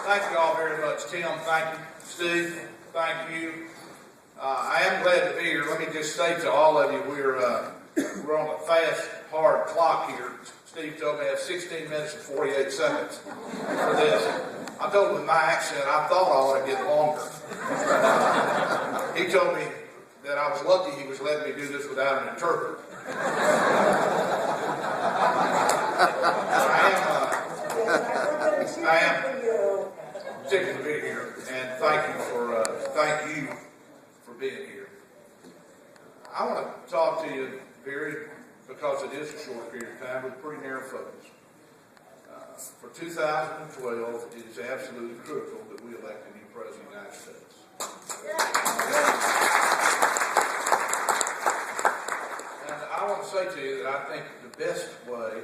Thank you all very much. Tim, thank you. Steve, thank you. I am glad to be here. Let me just say to all of you, we're on a fast, hard clock here. Steve told me I have 16 minutes and 48 seconds for this. I told him with my accent, I thought I ought to get longer. He told me that I was lucky he was letting me do this without an interpreter. I am tickled to be here, and thank you for being here. I want to talk to you, because it is a short period of time, with pretty narrow focus. For 2012, it is absolutely critical that we elect a new president of the United States. And I want to say to you that I think the best way,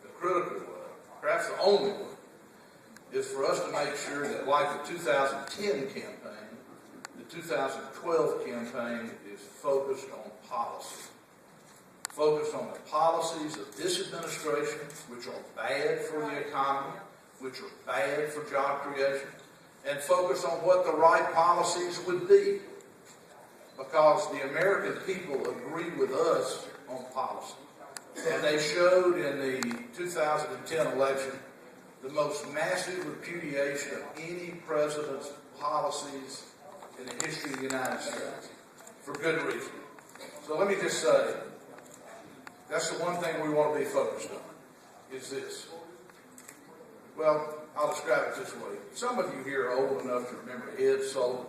the critical way, perhaps the only way, is for us to make sure that, like the 2010 campaign, the 2012 campaign is focused on policy. Focused on the policies of this administration, which are bad for the economy, which are bad for job creation, and focus on what the right policies would be. Because the American people agree with us on policy. And they showed in the 2010 election the most massive repudiation of any president's policies in the history of the United States, for good reason. So let me just say, that's the one thing we want to be focused on, is this. Well, I'll describe it this way. Some of you here are old enough to remember Ed Sullivan.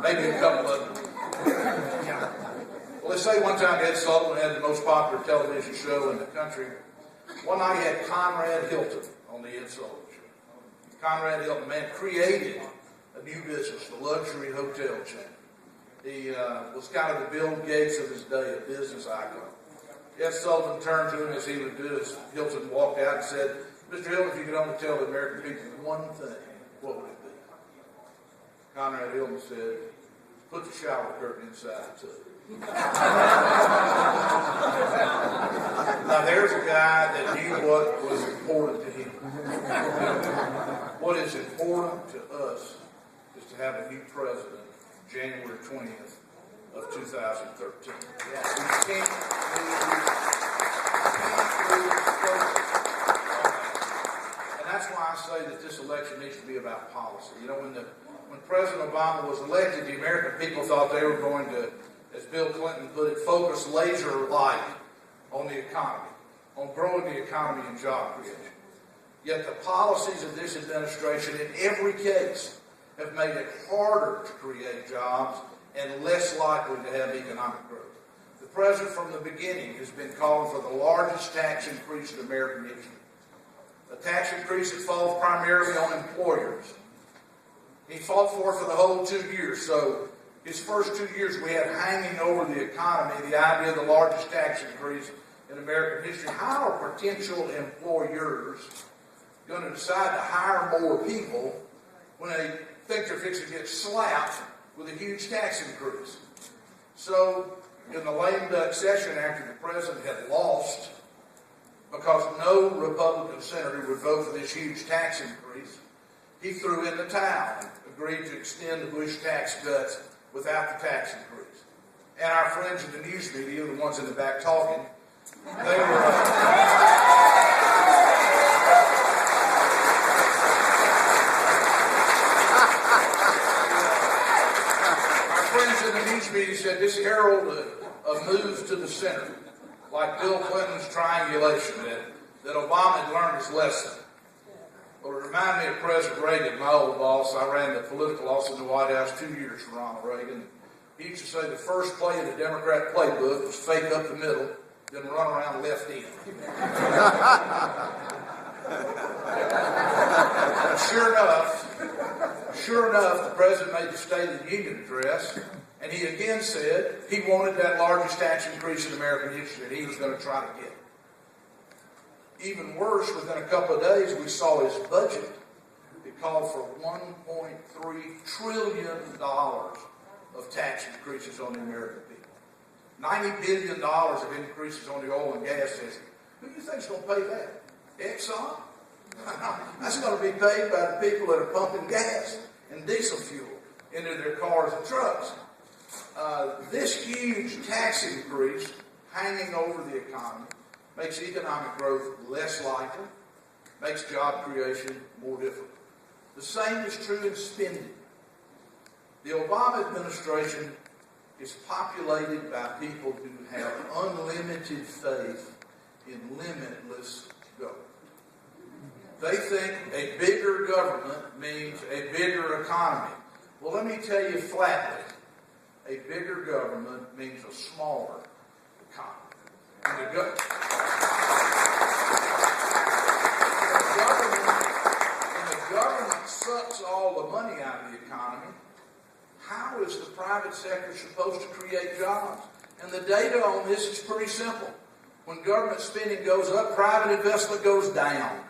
Maybe a couple of them. Well, they say one time Ed Sullivan had the most popular television show in the country. One night he had Conrad Hilton on the Ed Sullivan Show. Conrad Hilton, man, created a new business, the luxury hotel chain. He was kind of the Bill Gates of his day, a business icon. Ed Sullivan turned to him as he would do as Hilton walked out and said, "Mr. Hilton, if you could only tell the American people one thing, what would it be?" Conrad Hilton said, "Put the shower curtain inside the tub." Now there's a guy that knew what was important to him. What is important to us is to have a new president January 20th of 2013. Yeah. We can't lose focus on that. And that's why I say that this election needs to be about policy. You know, when President Obama was elected, the American people thought they were going to, as Bill Clinton put it, focus laser-like on the economy, on growing the economy and job creation. Yet the policies of this administration, in every case, have made it harder to create jobs and less likely to have economic growth. The president, from the beginning, has been calling for the largest tax increase in American history. A tax increase that falls primarily on employers. He fought for it for the whole 2 years. So his first 2 years we had hanging over the economy the idea of the largest tax increase in American history. How are potential employers going to decide to hire more people when they think they're fixing to get slapped with a huge tax increase? So in the lame duck session after the president had lost, because no Republican senator would vote for this huge tax increase, he threw in the towel and agreed to extend the Bush tax cuts without the tax increase. And our friends in the news media, the ones in the back talking, they were... our friends in the news media said this heralded a move to the center, like Bill Clinton's triangulation, that Obama had learned his lesson. Well, it reminded me of President Reagan, my old boss. I ran the political office in the White House 2 years for Ronald Reagan. He used to say the first play in the Democrat playbook was fake up the middle, then run around left end. Sure enough, the president made the State of the Union address, and he again said he wanted that largest tax increase in American history, and he was going to try to get it. Even worse, within a couple of days, we saw his budget. It called for $1.3 trillion of tax increases on the American people. $90 billion of increases on the oil and gas sector. Who do you think is going to pay that? Exxon? That's going to be paid by the people that are pumping gas and diesel fuel into their cars and trucks. This huge tax increase hanging over the economy makes economic growth less likely, makes job creation more difficult. The same is true in spending. The Obama administration is populated by people who have unlimited faith in limitless government. They think a bigger government means a bigger economy. Well, let me tell you flatly, a bigger government means a smaller economy. And the government sucks all the money out of the economy. How is the private sector supposed to create jobs? And the data on this is pretty simple. When government spending goes up, private investment goes down.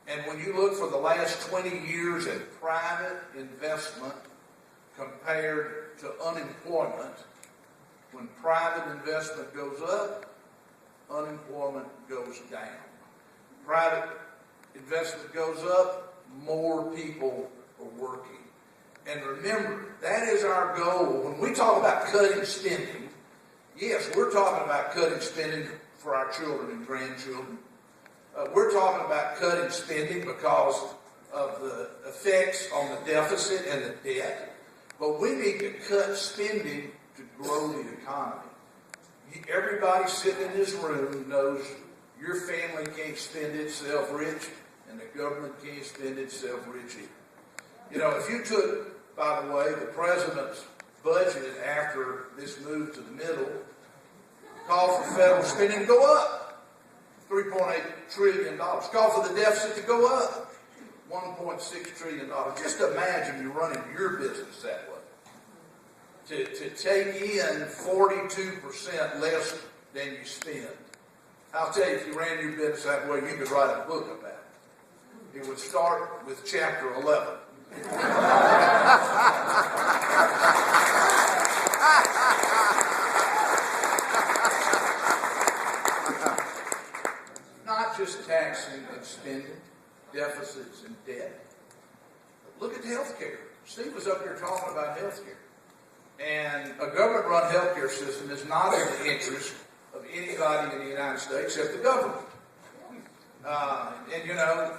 And when you look for the last 20 years at private investment compared to unemployment, when private investment goes up, unemployment goes down. Private investment goes up, more people are working. And remember, that is our goal. When we talk about cutting spending, yes, we're talking about cutting spending for our children and grandchildren. We're talking about cutting spending because of the effects on the deficit and the debt. But we need to cut spending to grow the economy. Everybody sitting in this room knows your family can't spend itself rich, and the government can't spend itself rich either. You know, if you took, by the way, the president's budget after this move to the middle, call for federal spending to go up $3.8 trillion. Call for the deficit to go up $1.6 trillion. Just imagine you're running your business that way. To take in 42% less than you spend. I'll tell you, if you ran your business that way, you could write a book about it. It would start with chapter 11. Not just taxing and spending, deficits and debt. But look at health care. Steve was up here talking about health care. And a government-run health care system is not in the interest of anybody in the United States except the government. And you know,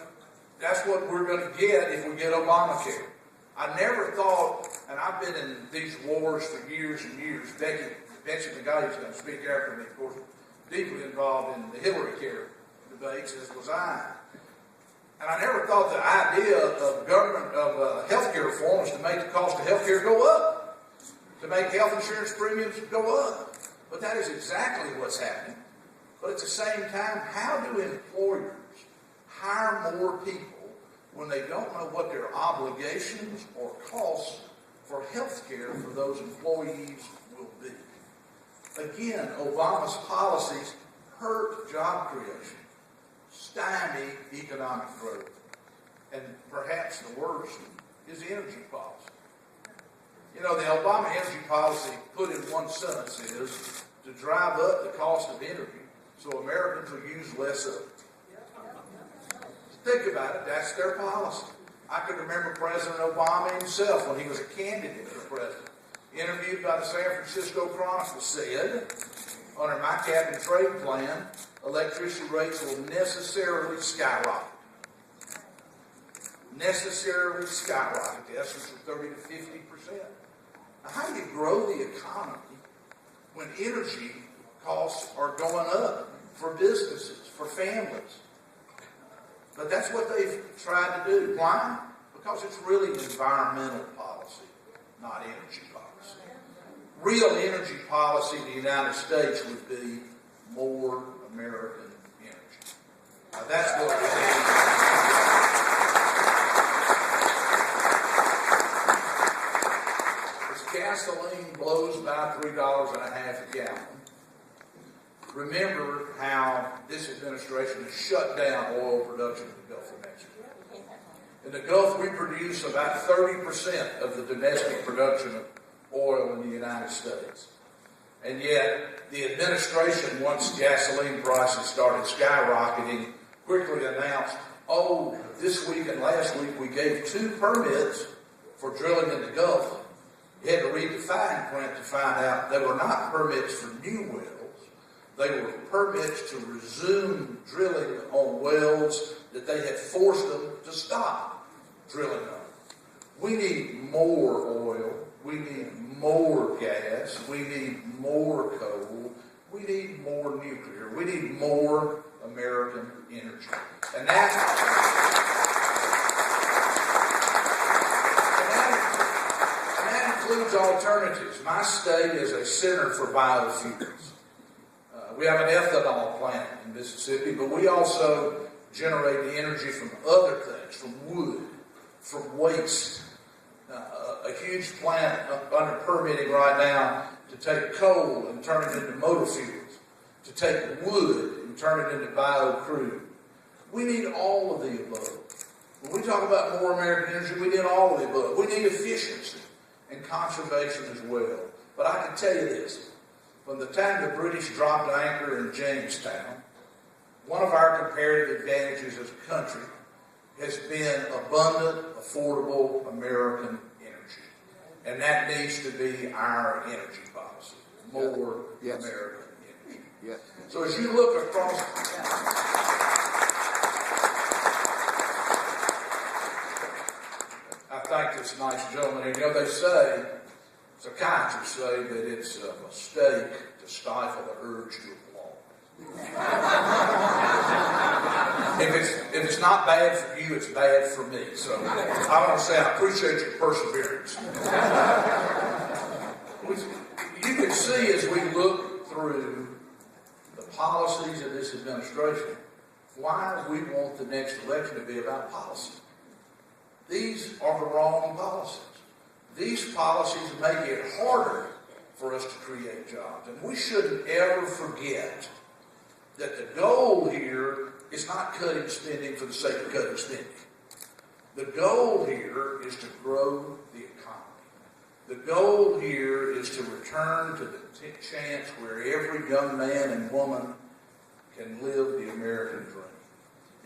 that's what we're going to get if we get Obamacare. I never thought, and I've been in these wars for years and years. Betsy McGuire is going to speak after me, of course, deeply involved in the Hillary Care debates, as was I. And I never thought the idea of government, of health care reform was to make the cost of health care go up, to make health insurance premiums go up. But that is exactly what's happening. But at the same time, how do employers hire more people when they don't know what their obligations or costs for health care for those employees will be? Again, Obama's policies hurt job creation, stymie economic growth, and perhaps the worst is energy policy. You know, the Obama energy policy, put in one sentence, is to drive up the cost of energy so Americans will use less of it. Think about it, that's their policy. I can remember President Obama himself, when he was a candidate for president, interviewed by the San Francisco Chronicle, said, under my cap and trade plan, electricity rates will necessarily skyrocket. Necessarily skyrocket. The essence of 30 to 50%. Now, how do you grow the economy when energy costs are going up for businesses, for families? But that's what they've tried to do. Why? Because it's really environmental policy, not energy policy. Real energy policy in the United States would be more American energy. Now, that's what we need. Gasoline blows by $3.50 a gallon. Remember how this administration has shut down oil production in the Gulf of Mexico. In the Gulf, we produce about 30% of the domestic production of oil in the United States. And yet, the administration, once gasoline prices started skyrocketing, quickly announced Oh, this week and last week we gave 2 permits for drilling in the Gulf. You had to read the fine print to find out they were not permits for new wells. They were permits to resume drilling on wells that they had forced them to stop drilling on. We need more oil. We need more gas. We need more coal. We need more nuclear. We need more American energy. And that includes alternatives. My state is a center for biofuels. We have an ethanol plant in Mississippi, but we also generate the energy from other things, from wood, from waste. A huge plant under permitting right now to take coal and turn it into motor fuels, to take wood and turn it into bio-crude. We need all of the above. When we talk about more American energy, we need all of the above. We need efficiency and conservation as well. But I can tell you this. From the time the British dropped anchor in Jamestown, one of our comparative advantages as a country has been abundant, affordable American energy. And that needs to be our energy policy. More American energy. Yes. So as you look across... I thank this nice gentleman. And, they say, psychiatrists say that it's a mistake to stifle the urge to applaud. If it's not bad for you, it's bad for me. So I want to say I appreciate your perseverance. You can see as we look through the policies of this administration, why we want the next election to be about policy. These are the wrong policies. These policies make it harder for us to create jobs. And we shouldn't ever forget that the goal here is not cutting spending for the sake of cutting spending. The goal here is to grow the economy. The goal here is to return to the chance where every young man and woman can live the American dream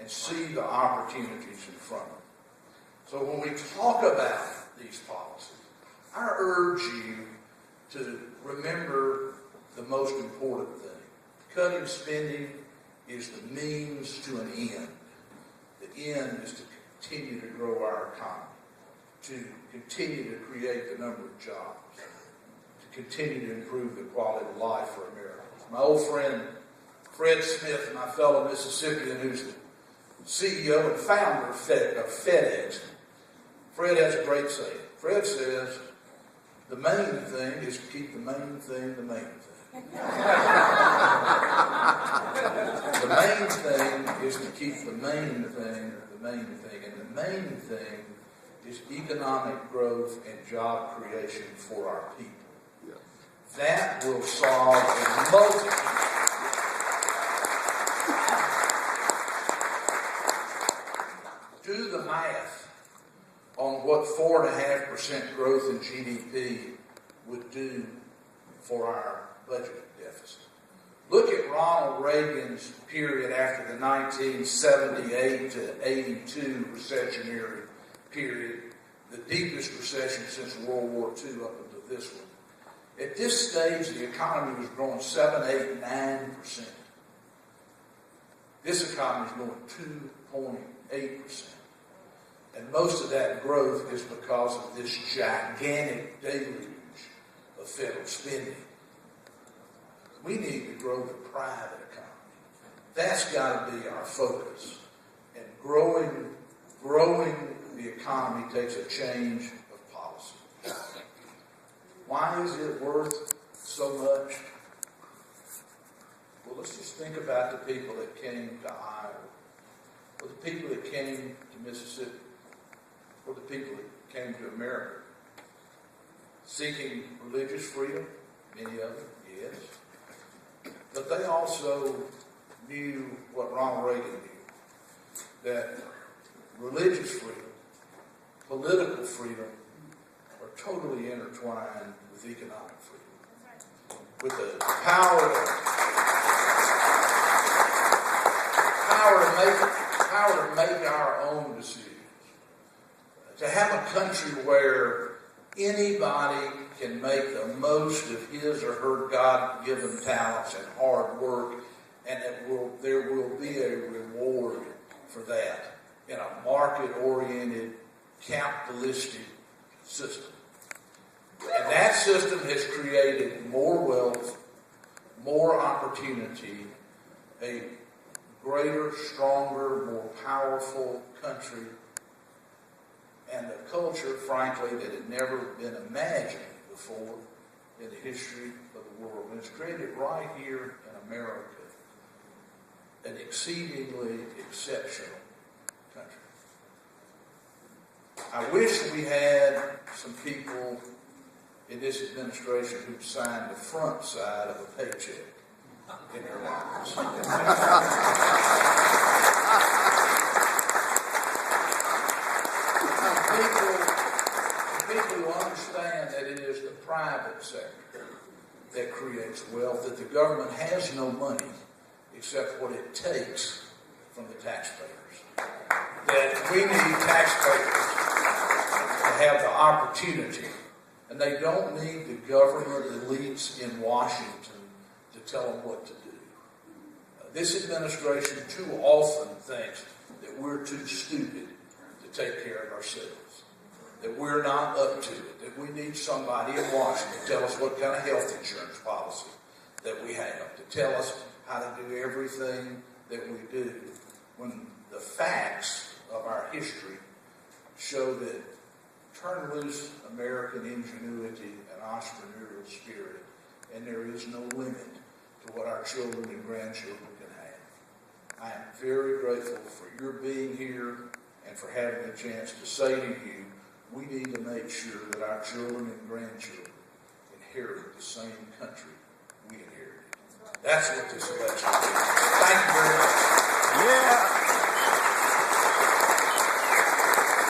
and see the opportunities in front of them. So when we talk about these policies, I urge you to remember the most important thing. Cutting spending is the means to an end. The end is to continue to grow our economy, to continue to create the number of jobs, to continue to improve the quality of life for Americans. My old friend Fred Smith, my fellow Mississippian, who's the CEO and founder of FedEx, Fred has a great saying. Fred says, the main thing is to keep the main thing the main thing. The main thing is to keep the main thing the main thing. And the main thing is economic growth and job creation for our people. Yeah. That will solve a multitude. Do the math on what 4.5% growth in GDP would do for our budget deficit. Look at Ronald Reagan's period after the 1978 to 82 recessionary period, the deepest recession since World War II up until this one. At this stage, the economy was growing 7, 8, 9%. This economy is growing 2.8%. And most of that growth is because of this gigantic deluge of federal spending. We need to grow the private economy. That's got to be our focus. And growing the economy takes a change of policy. Why is it worth so much? Well, let's just think about the people that came to Iowa, or the people that came to Mississippi, or the people that came to America, seeking religious freedom, many of them, yes. But they also knew what Ronald Reagan knew, that religious freedom, political freedom are totally intertwined with economic freedom. With the power to make our own decisions, to have a country where anybody can make the most of his or her God-given talents and hard work, and there will be a reward for that in a market-oriented, capitalistic system. And that system has created more wealth, more opportunity, a greater, stronger, more powerful country, and a culture, frankly, that had never been imagined before in the history of the world. And it's created right here in America an exceedingly exceptional country. I wish we had some people in this administration who signed the front side of a paycheck in their lives. People who understand that it is the private sector that creates wealth, that the government has no money except what it takes from the taxpayers. That we need taxpayers to have the opportunity, and they don't need the government elites in Washington to tell them what to do. This administration too often thinks that we're too stupid to take care of ourselves, that we're not up to it, that we need somebody in Washington to tell us what kind of health insurance policy that we have, to tell us how to do everything that we do, when the facts of our history show that turn loose American ingenuity and entrepreneurial spirit, and there is no limit to what our children and grandchildren can have. I am very grateful for your being here and for having a chance to say to you, we need to make sure that our children and grandchildren inherit the same country we inherited. That's what this election is. Thank you very much. Yeah.